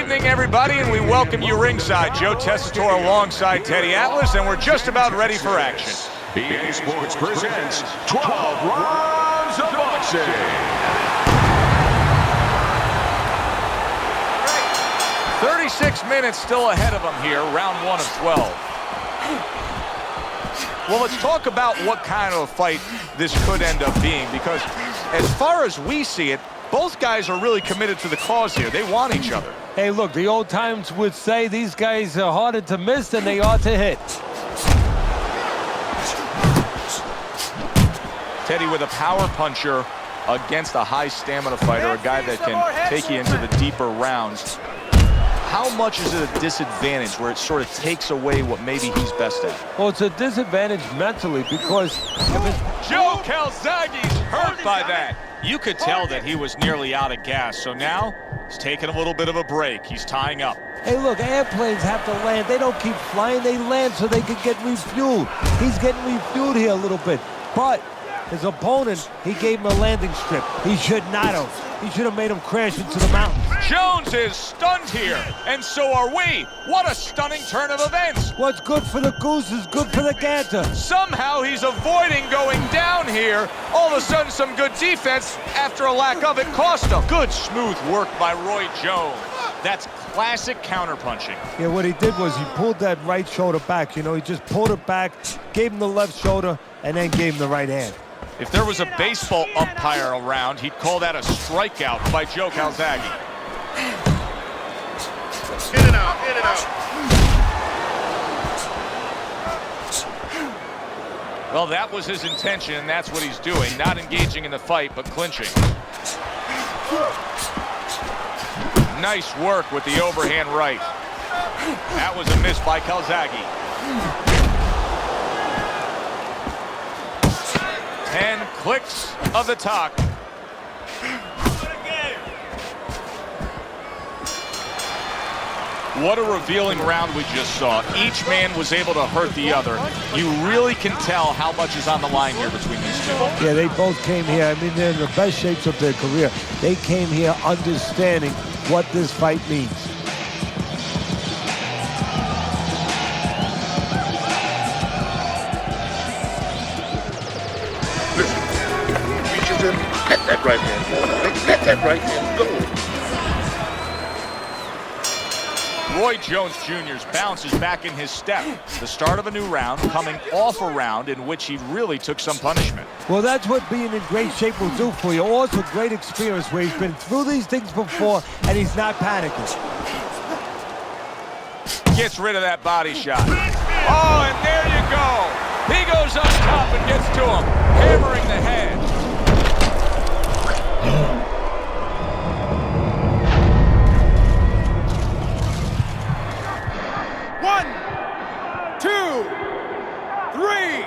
Good evening, everybody, and we welcome you ringside. Joe Tessitore alongside Teddy Atlas, and we're just about ready for action. EA Sports presents 12 Rounds of Boxing. 36 minutes still ahead of them here, round 1 of 12. Well, let's talk about what kind of a fight this could end up being, because as far as we see it, both guys are really committed to the cause here. They want each other. Hey, look, the old times would say these guys are harder to miss than they are to hit. Teddy with a power puncher against a high stamina fighter, a guy that can take you into the deeper rounds. How much is it a disadvantage where it sort of takes away what maybe he's best at? Well, it's a disadvantage mentally because... Joe Calzaghe's hurt by that. You could tell that he was nearly out of gas, so now he's taking a little bit of a break. He's tying up. Hey, look, airplanes have to land. They don't keep flying. They land so they can get refueled. He's getting refueled here a little bit, but his opponent, he gave him a landing strip. He should not have. He should have made him crash into the mountains. Jones is stunned here, and so are we. What a stunning turn of events. What's good for the goose is good for the gander. Somehow he's avoiding going down here. All of a sudden, some good defense after a lack of it cost him. Good, smooth work by Roy Jones. That's classic counterpunching. Yeah, what he did was he pulled that right shoulder back. You know, he just pulled it back, gave him the left shoulder, and then gave him the right hand. If there was a baseball umpire around, he'd call that a strikeout by Joe Calzaghe. In and out, in and out. Well, that was his intention, and that's what he's doing. Not engaging in the fight, but clinching. Nice work with the overhand right. That was a miss by Calzaghe. 10 clicks of the talk. What a revealing round we just saw. Each man was able to hurt the other. You really can tell how much is on the line here between these two. Yeah, they both came here. I mean, they're in the best shapes of their career. They came here understanding what this fight means. Let that right hand go. Let that right hand go. Roy Jones Jr. bounces back in his step. The start of a new round, coming off a round in which he really took some punishment. Well, that's what being in great shape will do for you. Also, great experience where he's been through these things before and he's not panicking. Gets rid of that body shot. Oh, and there you go. He goes up top and gets to him, hammering the head. One, two, three.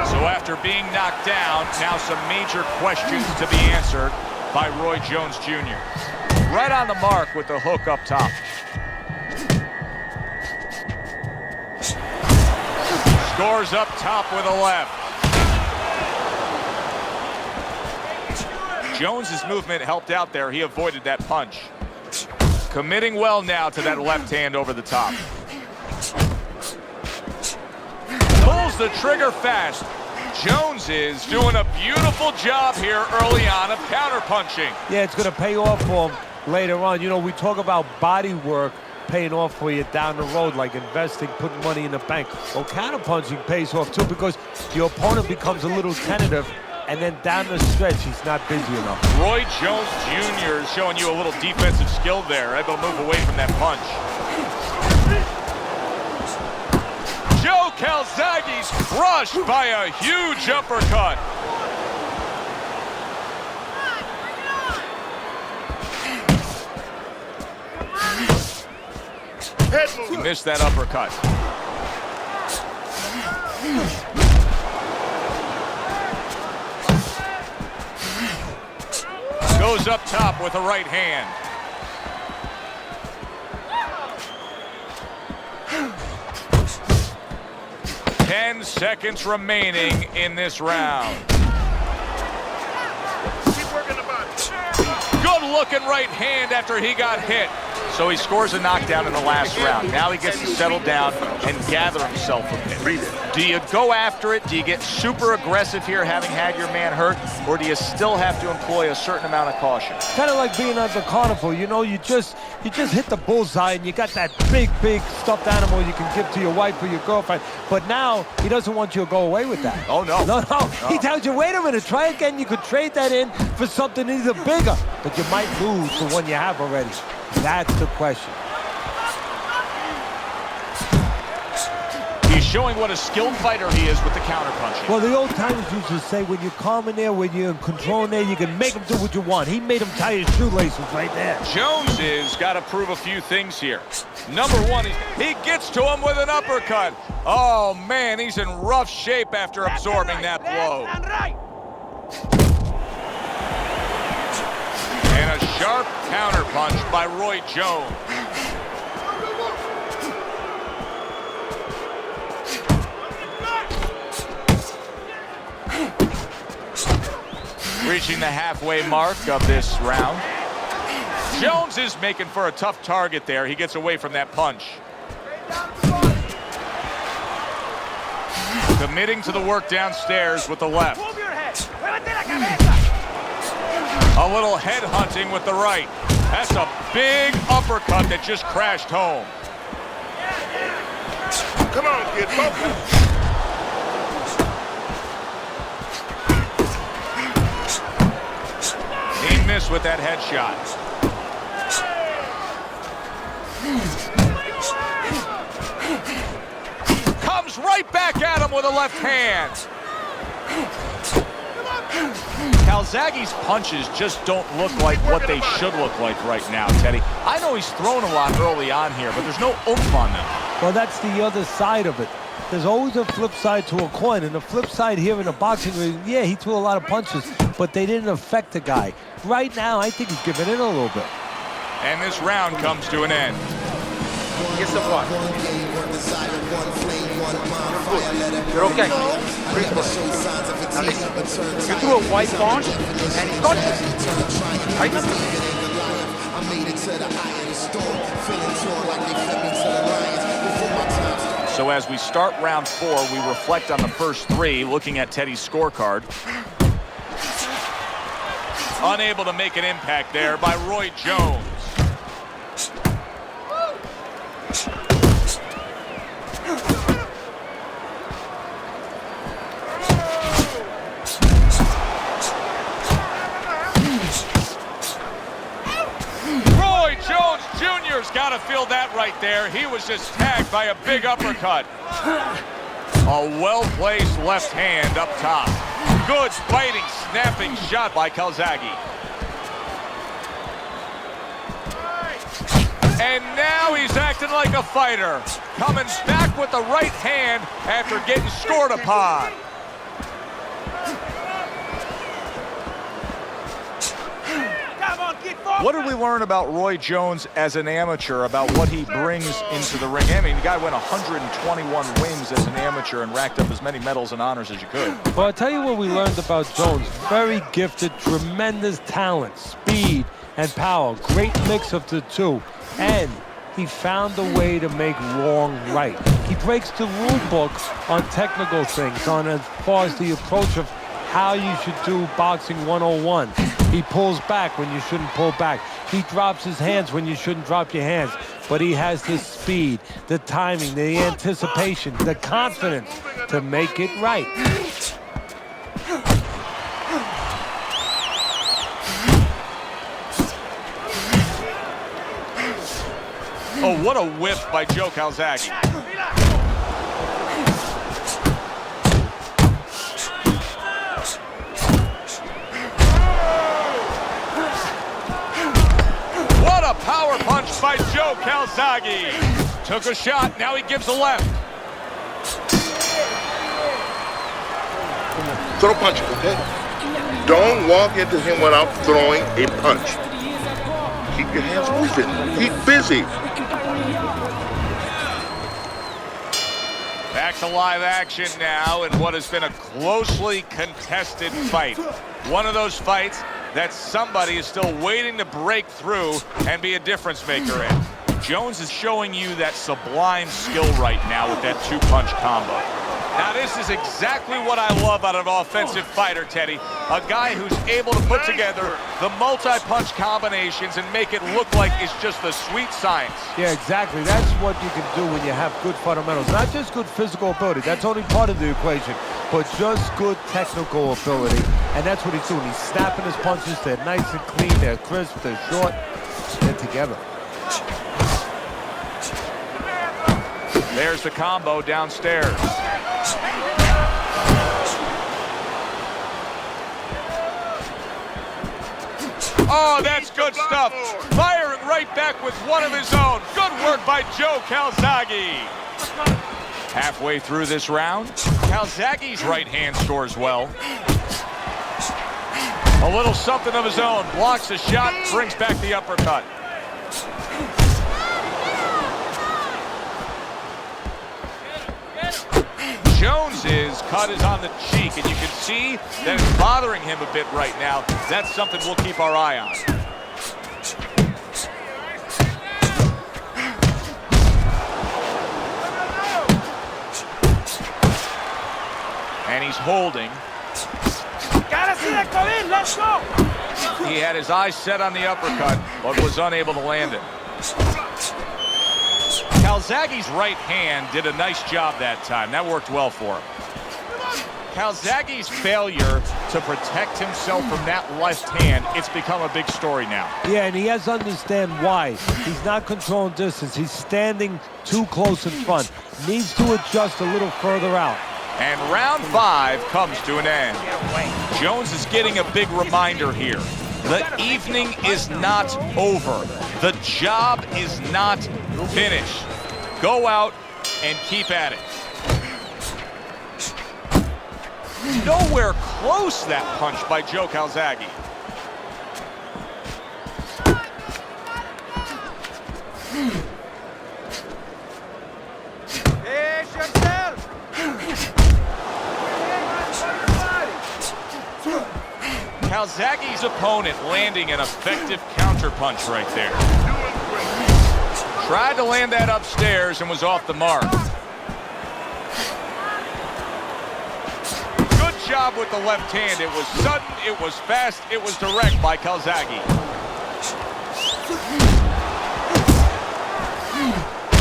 So after being knocked down, now some major questions to be answered by Roy Jones Jr. Right on the mark with the hook up top. Scores up top with a left. Jones's movement helped out there. He avoided that punch. Committing well now to that left hand over the top. Pulls the trigger fast. Jones is doing a beautiful job here early on of counterpunching. Yeah, it's going to pay off for him later on. You know, we talk about body work paying off for you down the road, like investing, putting money in the bank. Well, counterpunching pays off too because your opponent becomes a little tentative, and then down the stretch, he's not busy enough. Roy Jones Jr. is showing you a little defensive skill there, able to move away from that punch. Joe Calzaghe's crushed by a huge uppercut. He missed that uppercut. Goes up top with a right hand. 10 seconds remaining in this round. Keep working the body. Good good-looking right hand after he got hit. So he scores a knockdown in the last round. Now he gets to settle down and gather himself a bit. Do you go after it? Do you get super aggressive here having had your man hurt? Or do you still have to employ a certain amount of caution? Kind of like being at the carnival, you know, you just hit the bullseye and you got that big stuffed animal you can give to your wife or your girlfriend. But now he doesn't want you to go away with that. Oh, no. No. He tells you, wait a minute, try again. You could trade that in for something either bigger, but you might lose the one you have already. That's the question. He's showing what a skilled fighter he is with the counterpunching. Well, the old timers used to say, when you're calm in there, when you're in control in there, you can make him do what you want. He made him tie his shoelaces right there. Jones has got to prove a few things here. Number one, he gets to him with an uppercut. Oh, man, he's in rough shape after absorbing that blow. And a sharp counterpunch by Roy Jones. Reaching the halfway mark of this round. Jones is making for a tough target there. He gets away from that punch. Committing to the work downstairs with the left. A little head hunting with the right. That's a big uppercut that just crashed home. Come on, kid, focus. He missed with that headshot. Comes right back at him with a left hand. Calzaghe's punches just don't look like what they should look like right now, Teddy. I know he's thrown a lot early on here, but there's no oomph on them. Well, that's the other side of it. There's always a flip side to a coin, and the flip side here in the boxing ring, yeah, he threw a lot of punches, but they didn't affect the guy. Right now, I think he's giving in a little bit. And this round comes to an end. Get some water. You're okay. Breathe. Now listen. You threw a white punch and he touched it. Right? So as we start round 4, we reflect on the first 3, looking at Teddy's scorecard. Unable to make an impact there by Roy Jones. Roy Jones Jr.'s got to feel that right there. He was just tagged by a big uppercut. A well-placed left hand up top. Good fighting, snapping shot by Calzaghe. And now he's acting like a fighter. Coming back with the right hand after getting scored upon. What did we learn about Roy Jones as an amateur, about what he brings into the ring? I mean, the guy went 121 wins as an amateur and racked up as many medals and honors as you could. Well, I'll tell you what we learned about Jones. Very gifted, tremendous talent, speed, and power. Great mix of the two. And he found a way to make wrong right. He breaks the rule book on technical things, on as far as the approach of how you should do boxing 101. He pulls back when you shouldn't pull back. He drops his hands when you shouldn't drop your hands. But he has the speed, the timing, the anticipation, the confidence to make it right. Oh, what a whip by Joe Calzaghe. What a power punch by Joe Calzaghe. Took a shot, now he gives a left. Throw punch, okay? Don't walk into him without throwing a punch. Keep your hands moving. Keep busy. Back to live action now in what has been a closely contested fight. One of those fights that somebody is still waiting to break through and be a difference maker in. Jones is showing you that sublime skill right now with that two-punch combo. Now, this is exactly what I love out of an offensive fighter, Teddy. A guy who's able to put together the multi-punch combinations and make it look like it's just the sweet science. Yeah, exactly. That's what you can do when you have good fundamentals. Not just good physical ability. That's only part of the equation. But just good technical ability. And that's what he's doing. He's snapping his punches. They're nice and clean. They're crisp. They're short. They're together. There's the combo downstairs. Oh, that's good stuff. Firing right back with one of his own. Good work by Joe Calzaghe. Halfway through this round, Calzaghe's right hand scores well. A little something of his own. Blocks the shot, brings back the uppercut. Jones's cut is on the cheek, and you can see that it's bothering him a bit right now. That's something we'll keep our eye on. And he's holding. Let's go! He had his eyes set on the uppercut, but was unable to land it. Calzaghe's right hand did a nice job that time. That worked well for him. Calzaghe's failure to protect himself from that left hand, it's become a big story now. Yeah, and he has to understand why. He's not controlling distance. He's standing too close in front. Needs to adjust a little further out. And round 5 comes to an end. Jones is getting a big reminder here. The evening is not over. The job is not finished. Go out and keep at it. Nowhere close, that punch by Joe Calzaghe. Pace yourself! Calzaghe's opponent landing an effective counterpunch right there. Tried to land that upstairs and was off the mark. Good job with the left hand. It was sudden, it was fast, it was direct by Calzaghe.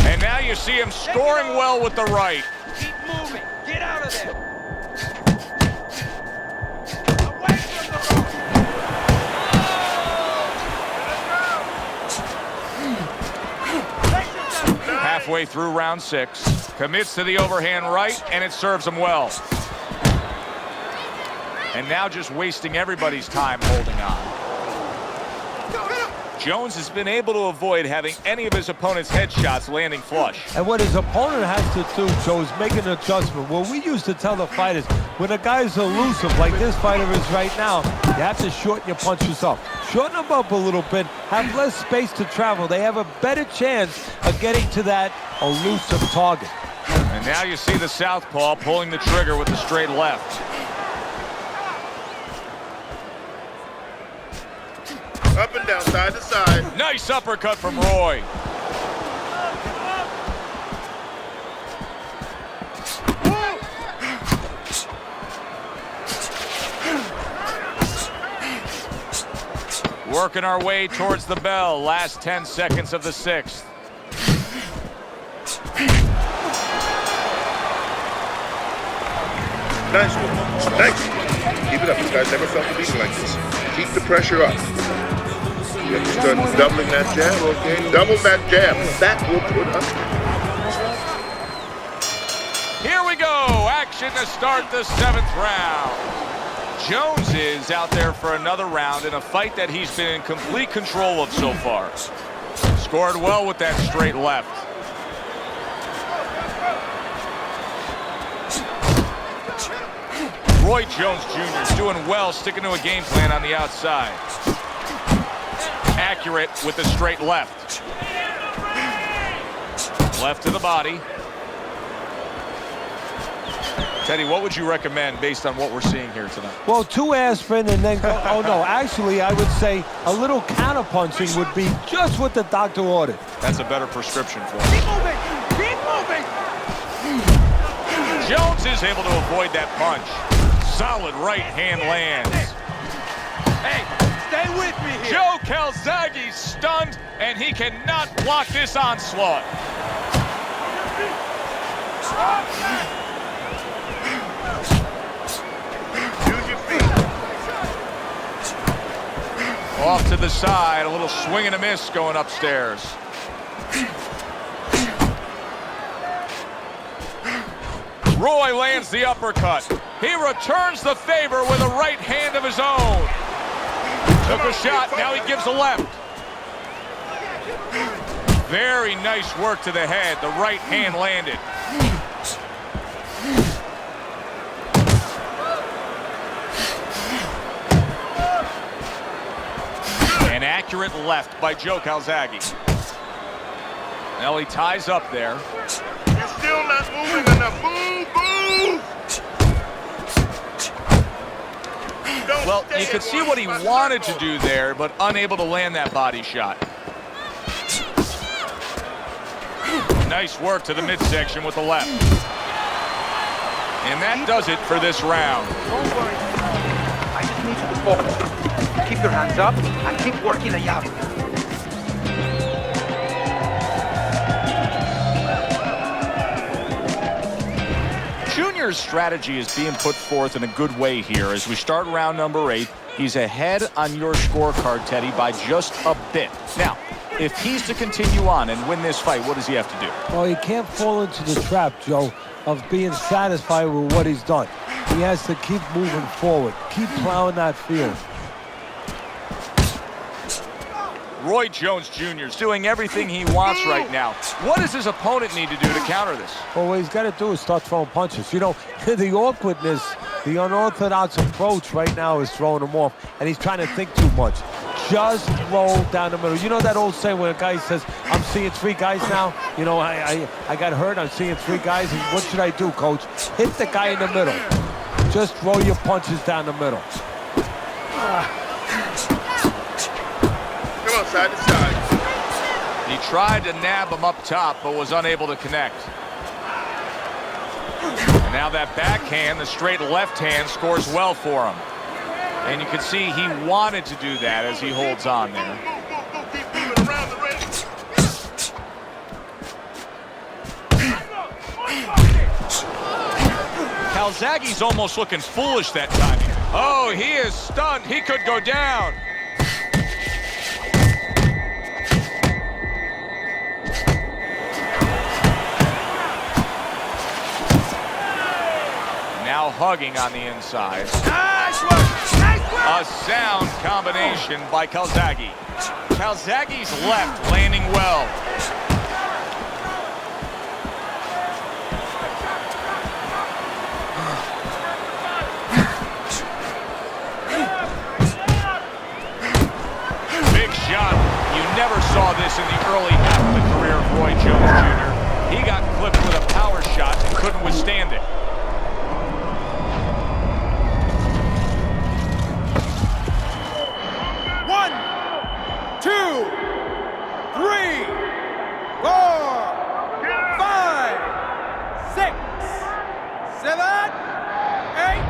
And now you see him scoring well with the right. Keep moving. Get out of there. Halfway through round 6, commits to the overhand right, and it serves him well. And now just wasting everybody's time holding on. Jones has been able to avoid having any of his opponent's headshots landing flush. And what his opponent has to do, Joe, is make an adjustment. Well, we used to tell the fighters, when a guy's elusive like this fighter is right now, you have to shorten your punches up. Shorten them up a little bit, have less space to travel. They have a better chance of getting to that elusive target. And now you see the southpaw pulling the trigger with the straight left. Up and down, side to side. Nice uppercut from Roy. Working our way towards the bell. Last 10 seconds of the 6th. Nice one. Nice. Keep it up. This guy's never felt a beat like this. Keep the pressure up. You have to start doubling that jab, okay? Double that jab. That will put up. Here we go. Action to start the 7th round. Jones is out there for another round in a fight that he's been in complete control of so far. Scored well with that straight left. Roy Jones Jr. is doing well, sticking to a game plan on the outside. Accurate with the straight left. Left to the body. Teddy, what would you recommend based on what we're seeing here tonight? Well, 2 aspirin and then go, oh no, actually I would say a little counterpunching would be just what the doctor ordered. That's a better prescription for Keep him. moving! Keep moving! Jones is able to avoid that punch. Solid right hand lands. Hey, stay with me here! Joe Calzaghe stunned, and he cannot block this onslaught. Use your feet. Off to the side, a little swing and a miss going upstairs. Roy lands the uppercut. He returns the favor with a right hand of his own. Took a shot, now he gives a left. Very nice work to the head. The right hand landed. An accurate left by Joe Calzaghe. Now he ties up there. You're still not moving enough. Move, move! Don't Well, stay you could in see one what he spot. wanted to do there, but unable to land that body shot. Nice work to the midsection with the left. And that does it for this round. Don't worry. I just need you to focus. Keep your hands up and keep working the jab. Junior's strategy is being put forth in a good way here as we start round number 8. He's ahead on your scorecard, Teddy, by just a bit. Now, if he's to continue on and win this fight, what does he have to do? Well, he can't fall into the trap, Joe, of being satisfied with what he's done. He has to keep moving forward, keep plowing that field. Roy Jones Jr. is doing everything he wants right now. What does his opponent need to do to counter this? Well, what he's got to do is start throwing punches. You know, the awkwardness, the unorthodox approach right now is throwing him off, and he's trying to think too much. Just roll down the middle. You know that old saying where a guy says, I'm seeing 3 guys now? You know, I got hurt, I'm seeing 3 guys, and what should I do, coach? Hit the guy in the middle. Just throw your punches down the middle. Come on, side to side. He tried to nab him up top, but was unable to connect. And now that backhand, the straight left hand, scores well for him. And you can see he wanted to do that as he holds on there. Keep moving around the ring. Calzaghe's almost looking foolish that time. Oh, he is stunned. He could go down. Now hugging on the inside. Nice work! Nice work! A sound combination by Calzaghe. Calzaghe's left landing well. Big shot. You never saw this in the early half of the career of Roy Jones Jr. He got clipped with a power shot and couldn't withstand it. One, 2, 3, 4, 5, 6, 7, 8,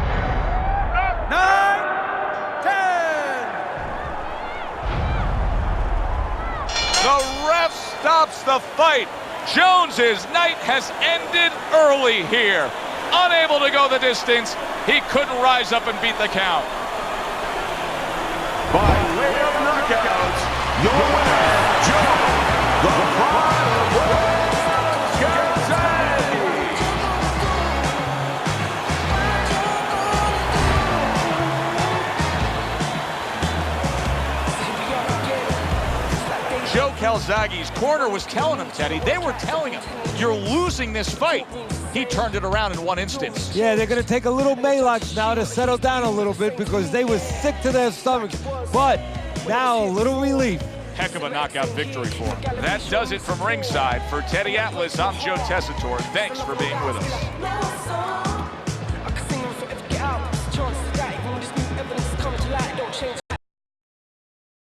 9, 10. The ref stops the fight. Jones's night has ended early here. Unable to go the distance, he couldn't rise up and beat the count. By way of knockouts, your winner, Joe, the Pride of Calzaghe. Joe Calzaghe's corner was telling him, Teddy, they were telling him, you're losing this fight. He turned it around in one instance. Yeah, they're going to take a little Malox now to settle down a little bit because they were sick to their stomachs. But now a little relief. Heck of a knockout victory for him. That does it from ringside. For Teddy Atlas, I'm Joe Tessitore. Thanks for being with us.